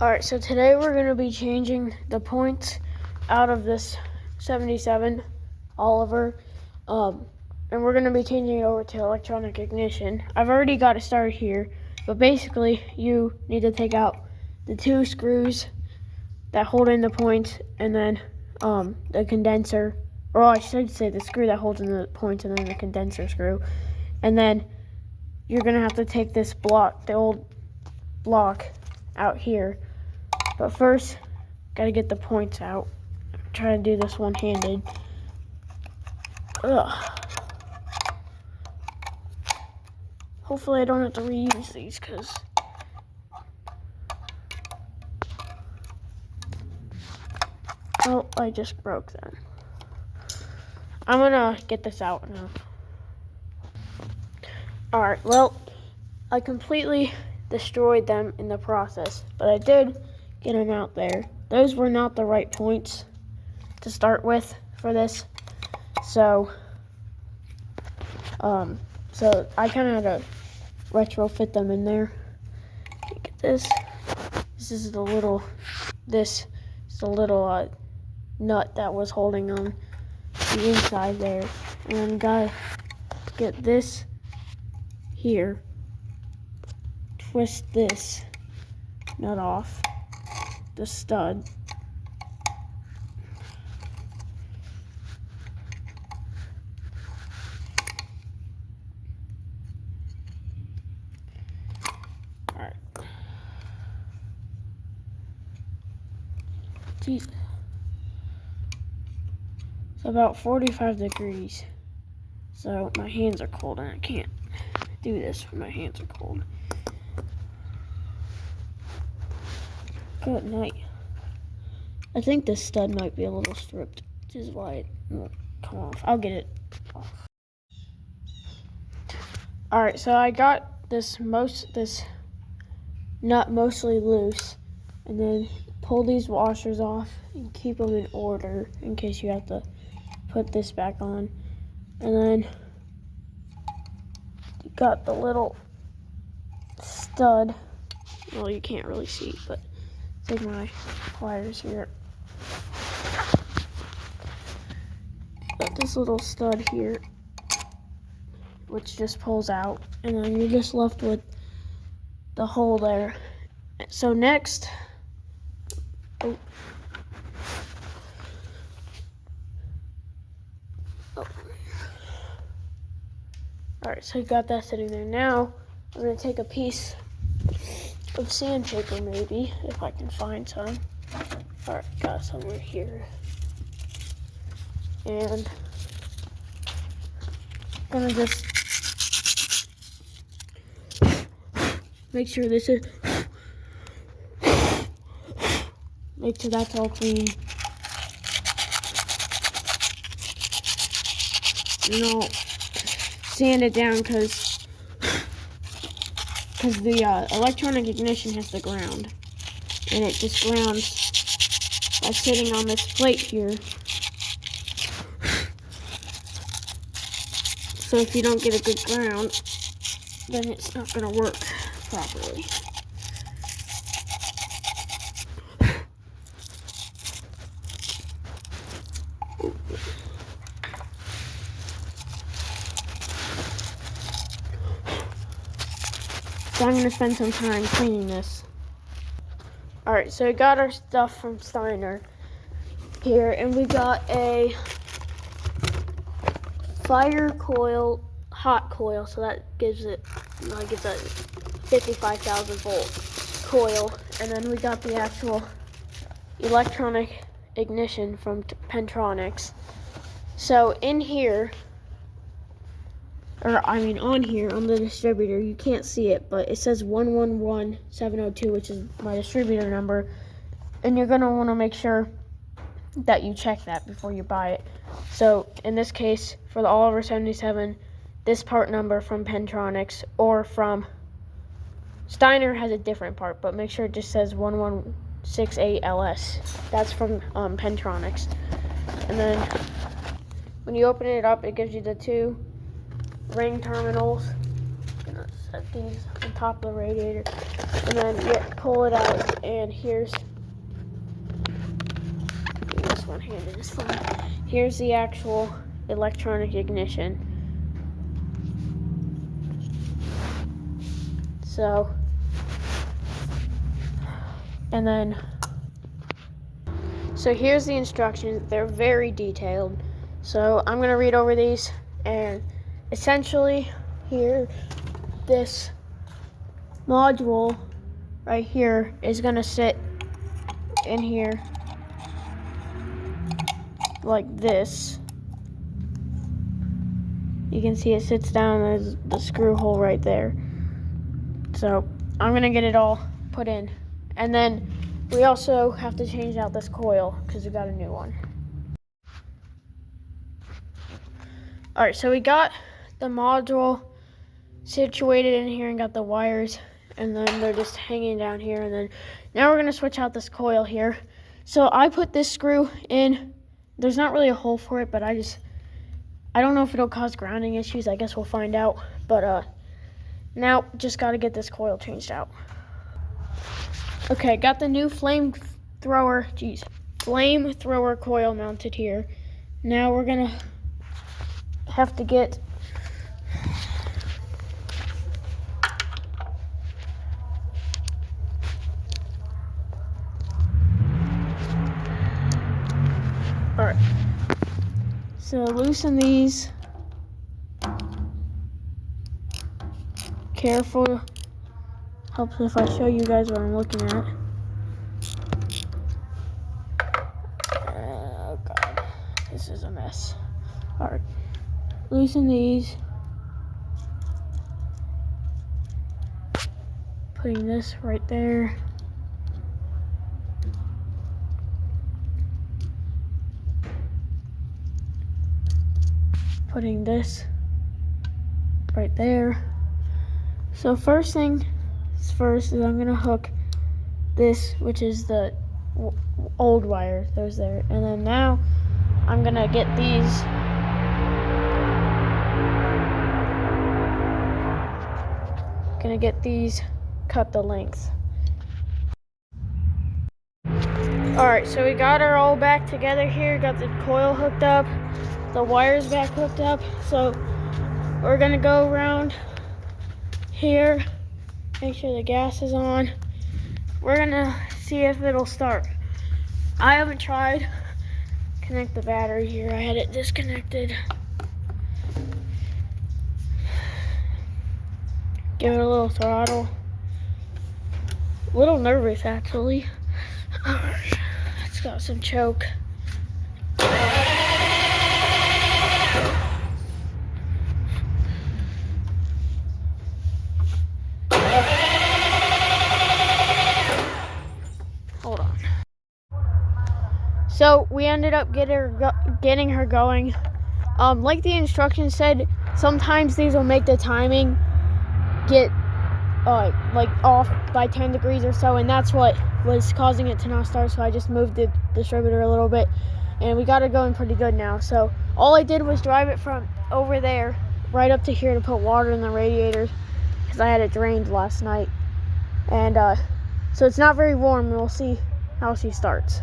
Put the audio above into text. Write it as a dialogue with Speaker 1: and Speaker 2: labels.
Speaker 1: Alright, so today we're going to be changing the points out of this 77 Oliver, and we're going to be changing it over to electronic ignition. I've already got it started here, but basically you need to take out the two screws that hold in the points, and then the condenser, or I should say the screw that holds in the points, and then the condenser screw. And then you're going to have to take this block, the old block, out here. But first, gotta get the points out. I'm trying to do this one-handed. Hopefully I don't have to reuse these, because oh, I just broke them. I'm gonna get this out now. Alright, well, I completely destroyed them in the process, but I did get them out there. Those were not the right points to start with for this, so I kind of had to retrofit them in there. Get this. This is the little nut that was holding on the inside there, and then gotta get this here. Twist this nut off the stud. Alright. It's about 45 degrees. So my hands are cold and I can't do this when my hands are cold. Good night. I think this stud might be a little stripped, which is why it won't come off. I'll get it off. Alright, so I got this nut mostly loose, and then pull these washers off and keep them in order in case you have to put this back on. And then you got the little stud. Well, you can't really see, but take my pliers here. Got this little stud here, which just pulls out, and then you're just left with the hole there. So next, Alright, so you got that sitting there. Now I'm going to take a piece of sandpaper, maybe, if I can find some. Alright, got some right here. And I'm going to just make sure make sure that's all clean. And I'll sand it down because the electronic ignition has the ground, and it just grounds by sitting on this plate here. So if you don't get a good ground, then it's not going to work properly. So I'm going to spend some time cleaning this. Alright, so we got our stuff from Steiner here, and we got a fire coil, hot coil, so that gives it like it's a 55,000 volt coil. And then we got the actual electronic ignition from Pentronics. So in here, on here on the distributor, you can't see it, but it says 111702, which is my distributor number, and you're going to want to make sure that you check that before you buy it. So in this case, for the Oliver 77, this part number from Pentronics, or from Steiner has a different part, but make sure it just says 1168LS. That's from Pentronics. And then when you open it up, it gives you the two ring terminals. I'm gonna set these on top of the radiator, and then pull it out, and here's this one handed is fine. Here's the actual electronic ignition. So, and then, so here's the instructions. They're very detailed. So I'm gonna read over these, and essentially here, this module right here is gonna sit in here like this. You can see it sits down, there's the screw hole right there. So I'm gonna get it all put in. And then we also have to change out this coil because we got a new one. All right, so we got the module situated in here and got the wires, and then they're just hanging down here. And then now we're gonna switch out this coil here. So I put this screw in. There's not really a hole for it, but I don't know if it'll cause grounding issues. I guess we'll find out. But now just gotta get this coil changed out. Okay, got the new flamethrower coil mounted here. Now we're gonna have to get all right. So loosen these. Careful. Helps if I show you guys what I'm looking at. Oh God, this is a mess. All right, loosen these. Putting this right there. Putting this right there. So first thing first is I'm gonna hook this, which is the old wire, those there, and then now I'm gonna get these cut the length. All right, so we got her all back together here, got the coil hooked up, the wires back hooked up. So we're gonna go around here, make sure the gas is on. We're gonna see if it'll start. I haven't tried. Connect the battery here. I had it disconnected. Give it a little throttle. A little nervous actually. Alright, it's got some choke. Hold on. So we ended up getting her going. Like the instructions said, sometimes these will make the timing get like off by 10 degrees or so, and that's what was causing it to not start. So I just moved the distributor a little bit, and we got it going pretty good now. So all I did was drive it from over there right up to here to put water in the radiator because I had it drained last night, and so it's not very warm, and we'll see how she starts.